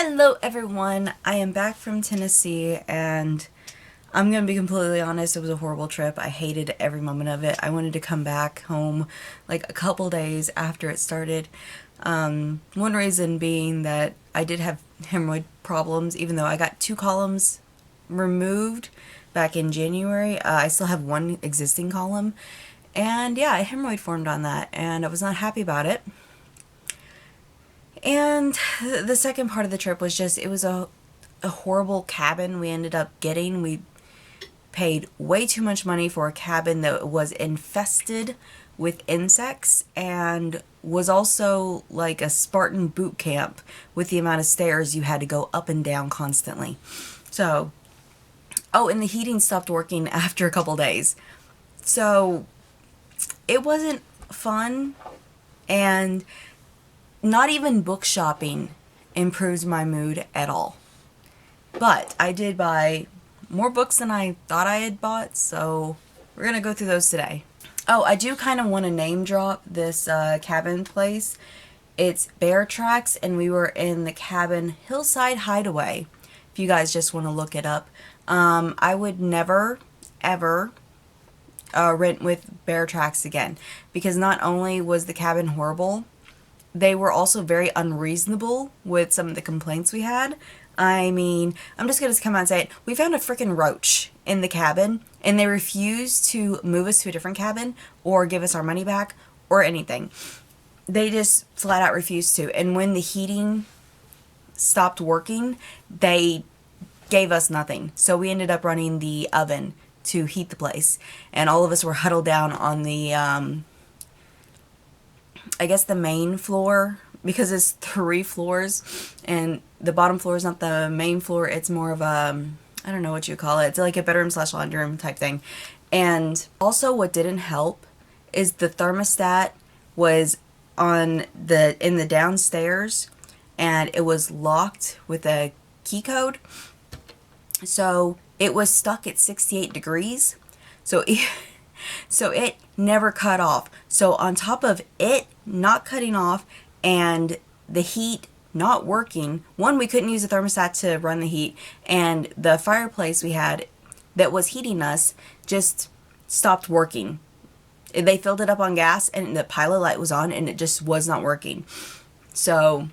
Hello everyone, I am back from Tennessee and I'm gonna be completely honest, it was a horrible trip. I hated every moment of it. I wanted to come back home like a couple days after it started. One reason being that I did have hemorrhoid problems, even though I got 2 columns removed back in January. I still have 1 existing column, and yeah, a hemorrhoid formed on that and I was not happy about it. And the second part of the trip was just, it was a horrible cabin we ended up getting. We paid way too much money for a cabin that was infested with insects and was also like a Spartan boot camp with the amount of stairs you had to go up and down constantly. So, oh, and the heating stopped working after a couple days. So, it wasn't fun, and not even book shopping improves my mood at all. But I did buy more books than I thought I had bought, so we're gonna go through those today. Oh, I do kind of want to name drop this cabin place. It's Bear Tracks, and we were in the cabin Hillside Hideaway, if you guys just want to look it up. I would never, ever rent with Bear Tracks again, because not only was the cabin horrible, they were also very unreasonable with some of the complaints we had. I mean, I'm just going to come out and say it. We found a freaking roach in the cabin, and they refused to move us to a different cabin or give us our money back or anything. They just flat out refused to. And when the heating stopped working, they gave us nothing. So we ended up running the oven to heat the place. And all of us were huddled down on the I guess the main floor, because it's 3 floors, and the bottom floor is not the main floor, it's more of a, I don't know what you call it, it's like a bedroom / laundry room type thing. And also what didn't help is the thermostat was in the downstairs, and it was locked with a key code, so it was stuck at 68 degrees, so it never cut off. So on top of it not cutting off and the heat not working, one, we couldn't use the thermostat to run the heat, and the fireplace we had that was heating us just stopped working. They filled it up on gas and the pilot light was on and it just was not working. So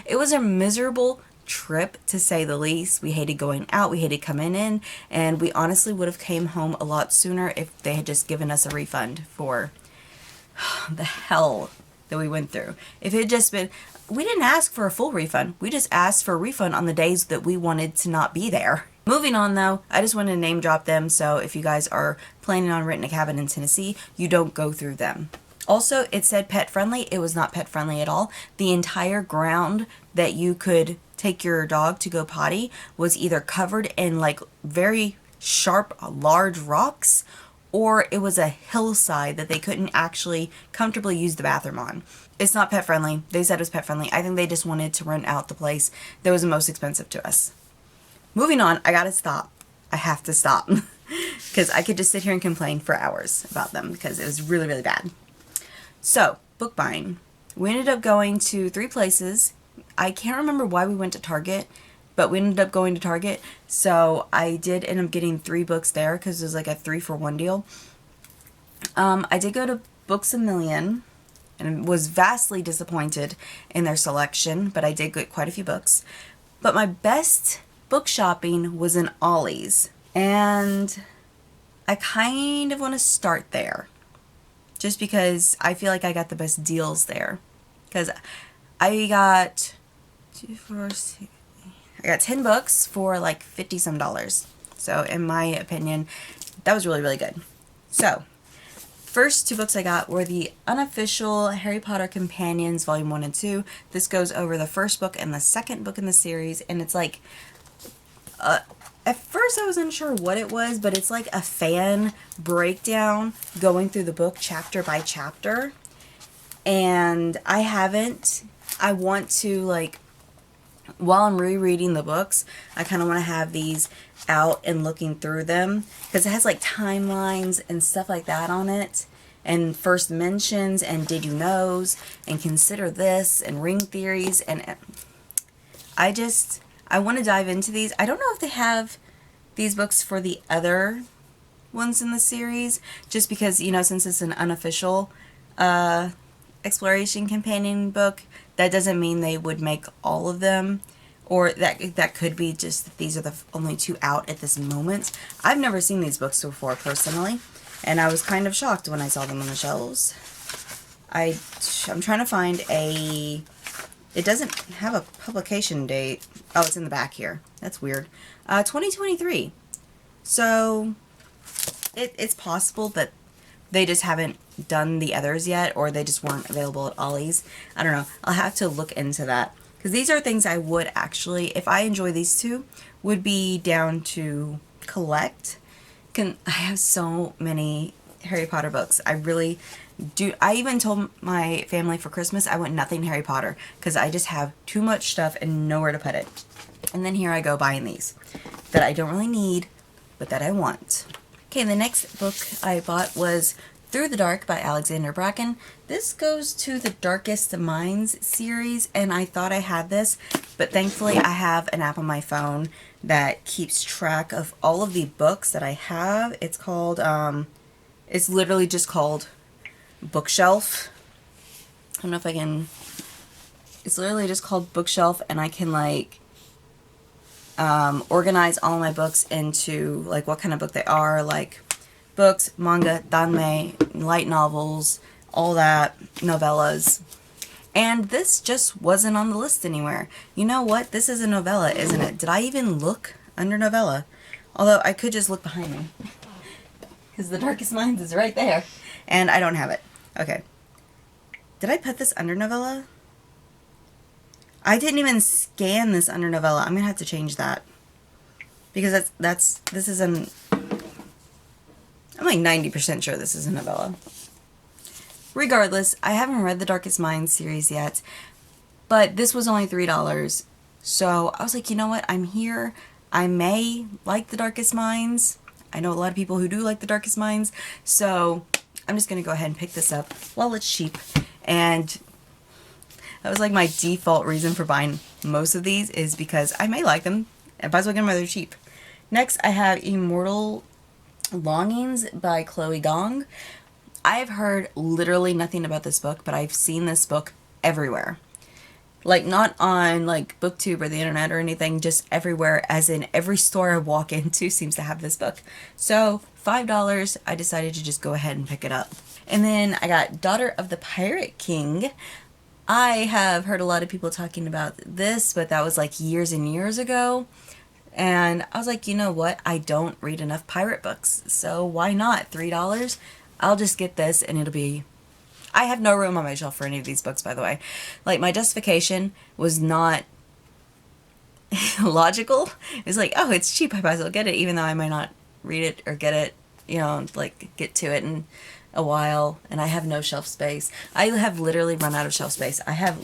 it was a miserable trip, to say the least. We hated going out, we hated coming in, and we honestly would have came home a lot sooner if they had just given us a refund for the hell that we went through. If it had just been, we didn't ask for a full refund, we just asked for a refund on the days that we wanted to not be there. Moving on though, I just wanted to name drop them, so if you guys are planning on renting a cabin in Tennessee, you don't go through them. Also, it said pet friendly. It was not pet friendly at all. The entire ground that you could take your dog to go potty was either covered in like very sharp, large rocks, or it was a hillside that they couldn't actually comfortably use the bathroom on. It's not pet friendly. They said it was pet friendly. I think they just wanted to rent out the place that was the most expensive to us. Moving on, I gotta stop. I have to stop because I could just sit here and complain for hours about them because it was really, really bad. So, book buying. We ended up going to 3 places. I can't remember why we went to Target, but we ended up going to Target. So, I did end up getting 3 books there because it was like a 3-for-1 deal. I did go to Books A Million and was vastly disappointed in their selection, but I did get quite a few books. But my best book shopping was in Ollie's, and I kind of want to start there. Just because I feel like I got the best deals there. Because I got 10 books for like $50 some. So in my opinion, that was really, really good. So, first 2 books I got were the unofficial Harry Potter Companions Volume 1 and 2. This goes over the first book and the second book in the series, and it's like at first I was unsure what it was, but it's like a fan breakdown going through the book chapter by chapter. And I want to, like, while I'm rereading the books, I kind of want to have these out and looking through them, because it has like timelines and stuff like that on it, and first mentions and did you knows and consider this and ring theories, and I want to dive into these. I don't know if they have these books for the other ones in the series, just because, you know, since it's an unofficial exploration companion book, that doesn't mean they would make all of them, or that could be just that these are the only two out at this moment. I've never seen these books before personally, and I was kind of shocked when I saw them on the shelves. I'm trying to find a... It doesn't have a publication date. Oh, it's in the back here. That's weird. 2023. So it's possible that they just haven't done the others yet, or they just weren't available at Ollie's. I don't know. I'll have to look into that. Because these are things I would actually, if I enjoy these two, would be down to collect. I have so many Harry Potter books. I really do. I even told my family for Christmas I want nothing Harry Potter, because I just have too much stuff and nowhere to put it. And then here I go buying these that I don't really need, but that I want. Okay, the next book I bought was Through the Dark by Alexander Bracken. This goes to the Darkest Minds series, and I thought I had this, but thankfully I have an app on my phone that keeps track of all of the books that I have. It's called, it's literally just called Bookshelf. I don't know if I can, it's literally just called Bookshelf, and I can like organize all my books into like what kind of book they are, like books, manga, danme, light novels, all that, novellas. And this just wasn't on the list anywhere. You know what? This is a novella, isn't it? Did I even look under novella? Although I could just look behind me, because The Darkest Minds is right there. And I don't have it. Okay. Did I put this under novella? I didn't even scan this under novella. I'm going to have to change that. Because this is an... I'm like 90% sure this is a novella. Regardless, I haven't read the Darkest Minds series yet, but this was only $3. So I was like, you know what? I'm here. I may like the Darkest Minds. I know a lot of people who do like the Darkest Minds, so I'm just going to go ahead and pick this up while it's cheap. And that was like my default reason for buying most of these, is because I may like them, and might as well get them while they're cheap. Next, I have Immortal Longings by Chloe Gong. I have heard literally nothing about this book, but I've seen this book everywhere. Like, not on like BookTube or the internet or anything, just everywhere, as in every store I walk into seems to have this book. So $5, I decided to just go ahead and pick it up. And then I got Daughter of the Pirate King. I have heard a lot of people talking about this, but that was like years and years ago. And I was like, you know what? I don't read enough pirate books, so why not? $3? I'll just get this, and it'll be... I have no room on my shelf for any of these books, by the way. Like, my justification was not logical. It was like, oh, it's cheap, I might as well get it, even though I might not read it or get it, you know, like, get to it in a while, and I have no shelf space. I have literally run out of shelf space. I have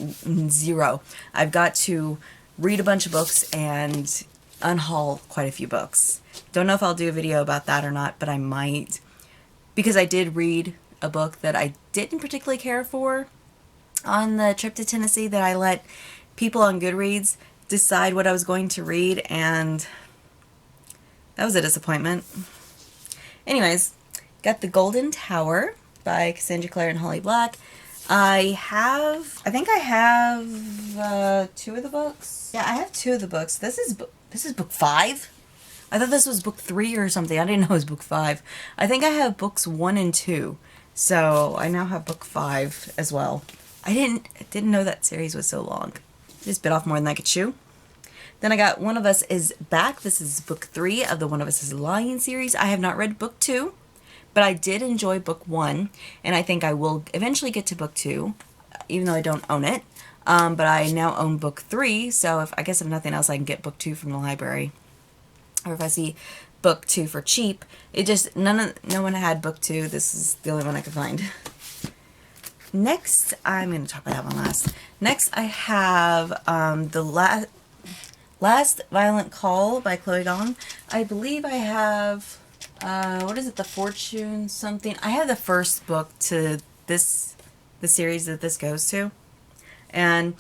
zero. I've got to read a bunch of books and unhaul quite a few books. Don't know if I'll do a video about that or not, but I might. Because I did read a book that I didn't particularly care for on the trip to Tennessee, that I let people on Goodreads decide what I was going to read, and that was a disappointment. Anyways, got The Golden Tower by Cassandra Clare and Holly Black. I think I have 2 of the books. Yeah, I have 2 of the books. This is book 5? I thought this was book 3 or something. I didn't know it was book 5. I think I have books 1 and 2. So I now have book 5 as well. I didn't know that series was so long. Just bit off more than I could chew. Then I got One of Us is Back. This is book 3 of the One of Us is Lying series. I have not read book 2, but I did enjoy book 1, and I think I will eventually get to book 2, even though I don't own it. But I now own book 3, so I guess if nothing else, I can get book 2 from the library. Or if I see book 2 for cheap. No one had book 2. This is the only one I could find. Next, I'm going to talk about that one last. Next, I have the Last Violent Call by Chloe Gong. I believe I have, what is it, The Fortune something? I have the first book to the series that this goes to. And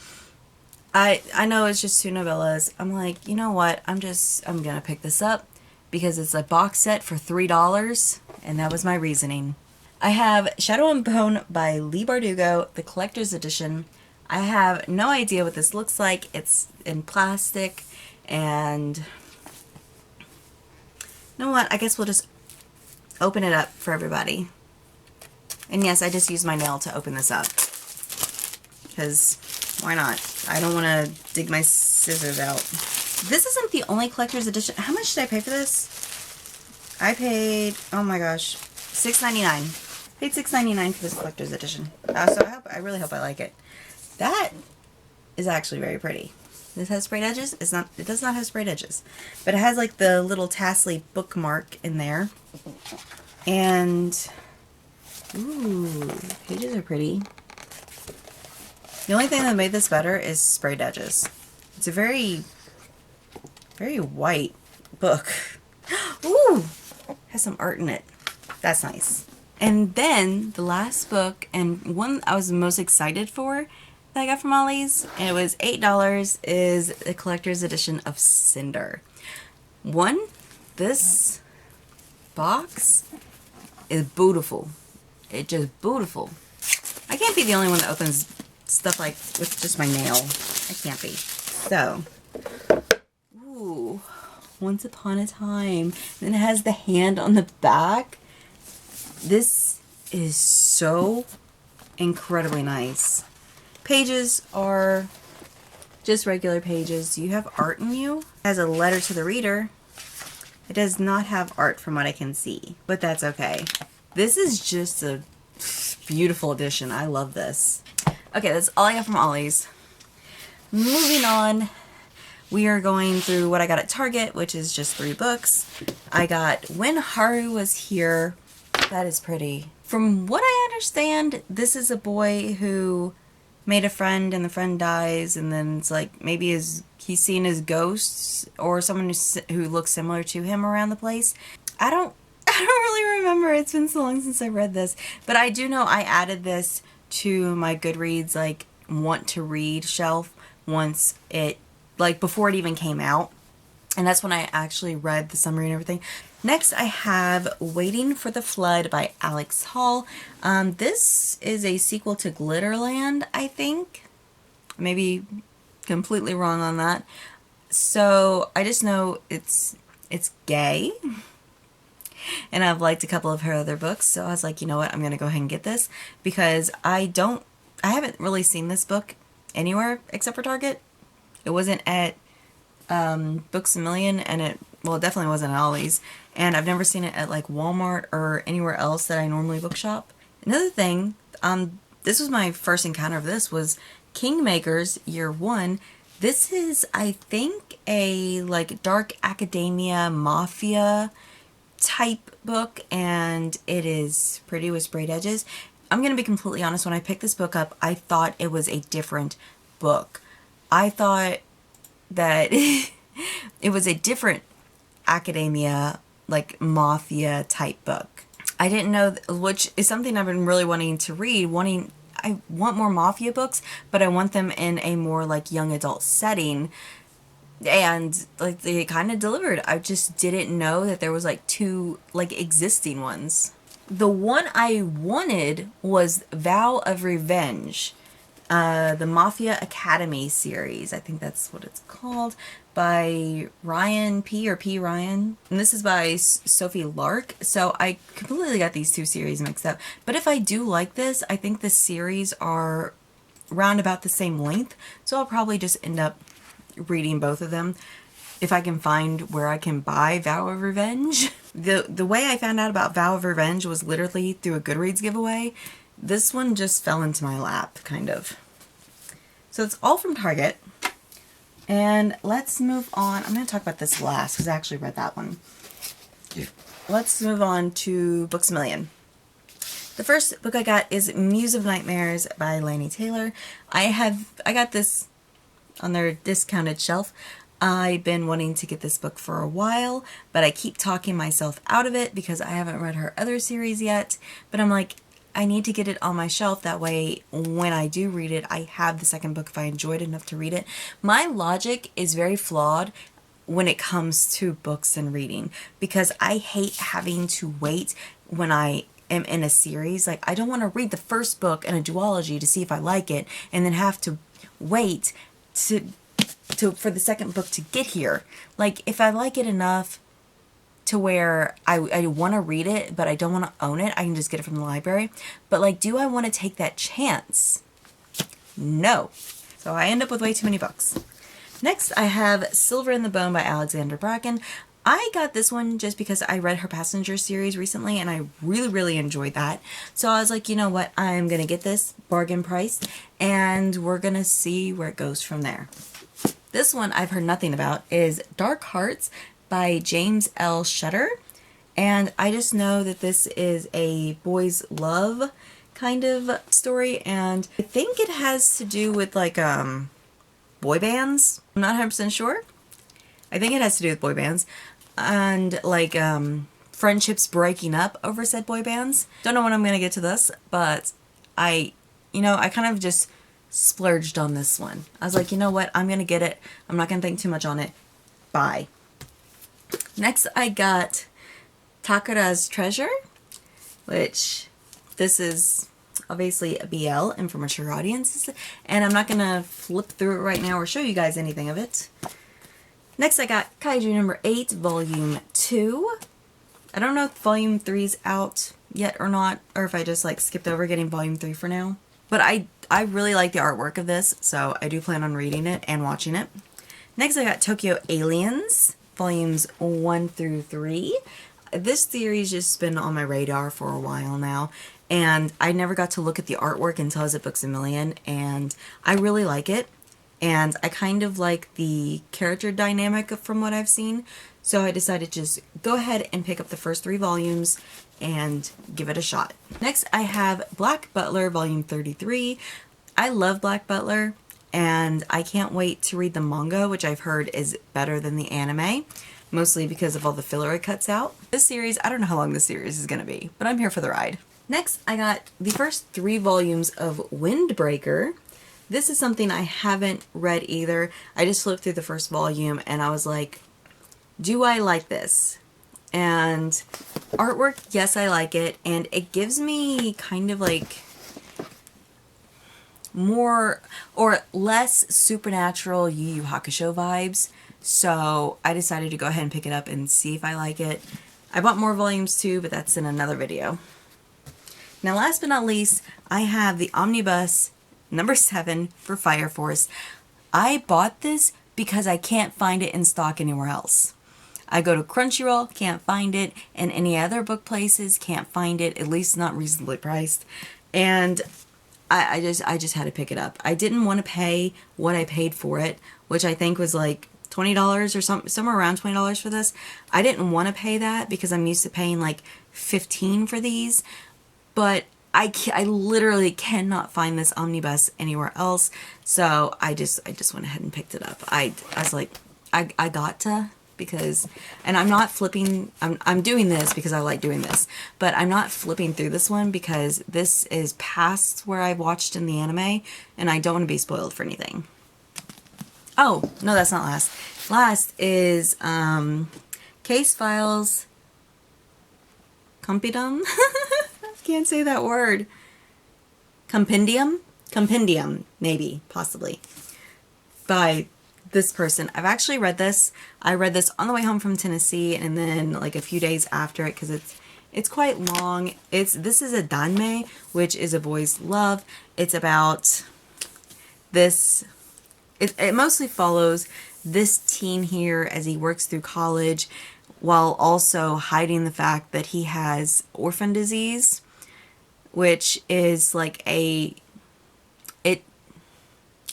I know it's just two novellas. I'm like, you know what? I'm gonna pick this up because it's a box set for $3, and that was my reasoning. I have Shadow and Bone by Lee Bardugo, the collector's edition. I have no idea what this looks like. It's in plastic, and you know what? I guess we'll just open it up for everybody. And yes, I just used my nail to open this up. Because why not? I don't want to dig my scissors out. This isn't the only collector's edition. How much did I pay for this? I paid, oh my gosh, $6.99. Paid $6.99 for this collector's edition. So I really hope I like it. That is actually very pretty. This has sprayed edges. It does not have sprayed edges, but it has like the little tassely bookmark in there. And ooh, pages are pretty. The only thing that made this better is sprayed edges. It's a very, very white book. Ooh, has some art in it. That's nice. And then the last book, and one I was most excited for that I got from Ollie's, and it was $8, is the collector's edition of Cinder. This box is beautiful. It's just beautiful. I can't be the only one that opens stuff like with just my nail. I can't be. So, ooh, Once Upon a Time. And it has the hand on the back. This is so incredibly nice. Pages are just regular pages. You have art in you. It has a letter to the reader. It does not have art from what I can see, but that's okay. This is just a beautiful edition. I love this. Okay, that's all I got from Ollie's. Moving on, we are going through what I got at Target, which is just 3 books. I got When Haru Was Here. That is pretty. From what I understand, this is a boy who made a friend and the friend dies, and then it's like maybe he's seen as ghosts or someone who looks similar to him around the place. I don't really remember. It's been so long since I read this, but I do know I added this to my Goodreads like want to read shelf once it, like before it even came out, and that's when I actually read the summary and everything. Next I have Waiting for the Flood by Alex Hall. This is a sequel to Glitterland, I think. Maybe completely wrong on that. So I just know it's gay. And I've liked a couple of her other books, so I was like, you know what, I'm gonna go ahead and get this because I haven't really seen this book anywhere except for Target. It wasn't at Books A Million, and it definitely wasn't at Ollie's, and I've never seen it at like Walmart or anywhere else that I normally bookshop. Another thing, this was my first encounter of this, was Kingmakers Year 1. This is, I think, a like dark academia mafia type book, and it is pretty with sprayed edges. I'm gonna be completely honest, when I picked this book up, I thought it was a different book. I thought that it was a different academia, like mafia type book. I didn't know, which is something I've been really wanting to read. I want more mafia books, but I want them in a more like young adult setting. And like they kind of delivered. I just didn't know that there was like 2 like existing ones. The one I wanted was Vow of Revenge, the Mafia Academy series. I think that's what it's called, by Ryan P. or P. Ryan. And this is by Sophie Lark. So I completely got these 2 series mixed up. But if I do like this, I think the series are round about the same length. So I'll probably just end up reading both of them if I can find where I can buy Vow of Revenge. The way I found out about Vow of Revenge was literally through a Goodreads giveaway. This one just fell into my lap, kind of. So it's all from Target. And let's move on. I'm going to talk about this last because I actually read that one. Let's move on to Books A Million. The first book I got is Muse of Nightmares by Laini Taylor. I got this on their discounted shelf. I've been wanting to get this book for a while, but I keep talking myself out of it because I haven't read her other series yet. But I'm like, I need to get it on my shelf. That way, when I do read it, I have the second book if I enjoyed enough to read it. My logic is very flawed when it comes to books and reading, because I hate having to wait when I am in a series. Like, I don't want to read the first book in a duology to see if I like it and then have to wait for the second book to get here. Like, if I like it enough to where I want to read it, but I don't want to own it, I can just get it from the library. But like, do I want to take that chance? No. So I end up with way too many books. Next, I have Silver in the Bone by Alexandra Bracken. I got this one just because I read her Passenger series recently and I really, really enjoyed that. So I was like, you know what, I'm going to get this bargain price and we're going to see where it goes from there. This one I've heard nothing about is Dark Hearts by James L. Shutter. And I just know that this is a boys' love kind of story, and I think it has to do with like boy bands. I'm not 100% sure. I think it has to do with boy bands and like friendships breaking up over said boy bands. Don't know when I'm gonna get to this, but I kind of just splurged on this one. I was like, you know what, I'm gonna get it. I'm not gonna think too much on it. Bye. Next, I got Takara's Treasure, which this is obviously a BL and for mature audiences, and I'm not gonna flip through it right now or show you guys anything of it. Next, I got Kaiju number 8, volume 2. I don't know if volume 3's out yet or not, or if I just like skipped over getting volume 3 for now. But I really like the artwork of this, so I do plan on reading it and watching it. Next, I got Tokyo Aliens, volumes 1 through 3. This series just been on my radar for a while now, and I never got to look at the artwork until I was at Books A Million, and I really like it. And I kind of like the character dynamic from what I've seen, so I decided to just go ahead and pick up the first 3 volumes and give it a shot. Next, I have Black Butler, volume 33. I love Black Butler, and I can't wait to read the manga, which I've heard is better than the anime, mostly because of all the filler it cuts out. This series, I don't know how long this series is going to be, but I'm here for the ride. Next, I got the first 3 volumes of Windbreaker. This is something I haven't read either. I just flipped through the first volume and I was like, do I like this? And artwork, yes, I like it. And it gives me kind of like more or less supernatural Yu Yu Hakusho vibes. So I decided to go ahead and pick it up and see if I like it. I bought more volumes too, but that's in another video. Now, last but not least, I have the Omnibus number 7 for Fire Force. I bought this because I can't find it in stock anywhere else. I go to Crunchyroll, can't find it, and any other book places, can't find it, at least not reasonably priced. And I just had to pick it up. I didn't want to pay what I paid for it, which I think was like $20 or somewhere around $20 for this. I didn't want to pay that because I'm used to paying like $15 for these, but I literally cannot find this omnibus anywhere else, so I just went ahead and picked it up. I was like, I got to, because, and I'm not flipping, I'm doing this because I like doing this, but I'm not flipping through this one because this is past where I've watched in the anime, and I don't want to be spoiled for anything. Oh, no, that's not last. Last is, Case Files Compidum? Can't say that word. Compendium, maybe, possibly, by this person. I've actually read this. I read this on the way home from Tennessee, and then like a few days after it, because it's quite long. This is a danme, which is a boy's love. It's about this. It mostly follows this teen here as he works through college, while also hiding the fact that he has orphan disease, which is like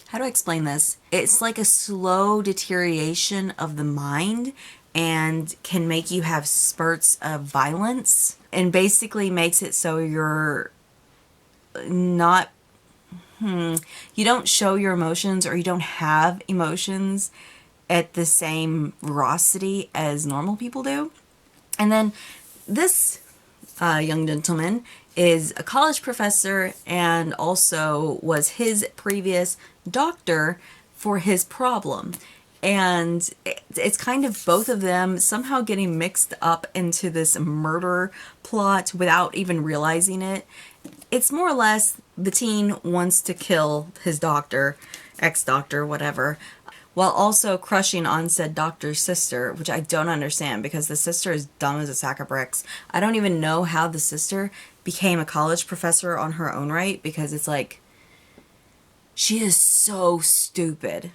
how do I explain this? It's like a slow deterioration of the mind and can make you have spurts of violence, and basically makes it so you're not, you don't show your emotions, or you don't have emotions at the same veracity as normal people do. And then this young gentleman is a college professor and also was his previous doctor for his problem. And it's kind of both of them somehow getting mixed up into this murder plot without even realizing it. It's more or less the teen wants to kill his doctor, ex-doctor, whatever, while also crushing on said doctor's sister, which I don't understand because the sister is dumb as a sack of bricks. I don't even know how the sister became a college professor on her own right, because it's like, she is so stupid.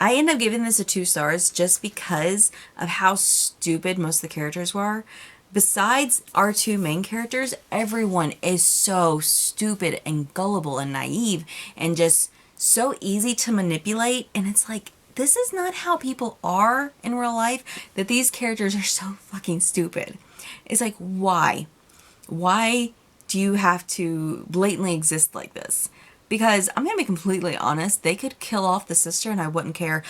I end up giving this a 2 stars just because of how stupid most of the characters were. Besides our 2 main characters, everyone is so stupid and gullible and naive and just so easy to manipulate. And it's like, this is not how people are in real life, that these characters are so fucking stupid. It's like, why? Why do you have to blatantly exist like this? Because I'm going to be completely honest, they could kill off the sister and I wouldn't care.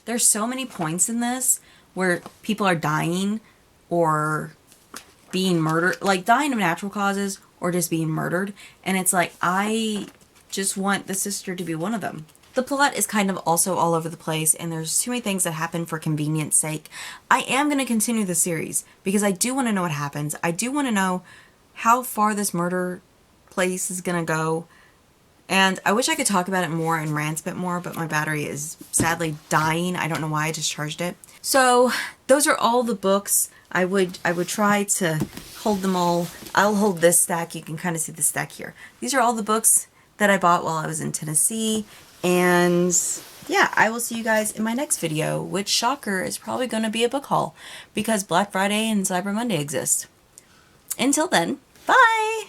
There's so many points in this where people are dying or being murdered, like dying of natural causes or just being murdered. And it's like, I just want the sister to be one of them. The plot is kind of also all over the place and there's too many things that happen for convenience sake. I am going to continue the series because I do want to know what happens. I do want to know how far this murder place is going to go. And I wish I could talk about it more and rant a bit more, but my battery is sadly dying. I don't know why I just charged it. So those are all the books. I would try to hold them all. I'll hold this stack. You can kind of see the stack here. These are all the books that I bought while I was in Tennessee. And yeah, I will see you guys in my next video, which, shocker, is probably going to be a book haul because Black Friday and Cyber Monday exist. Until then, bye!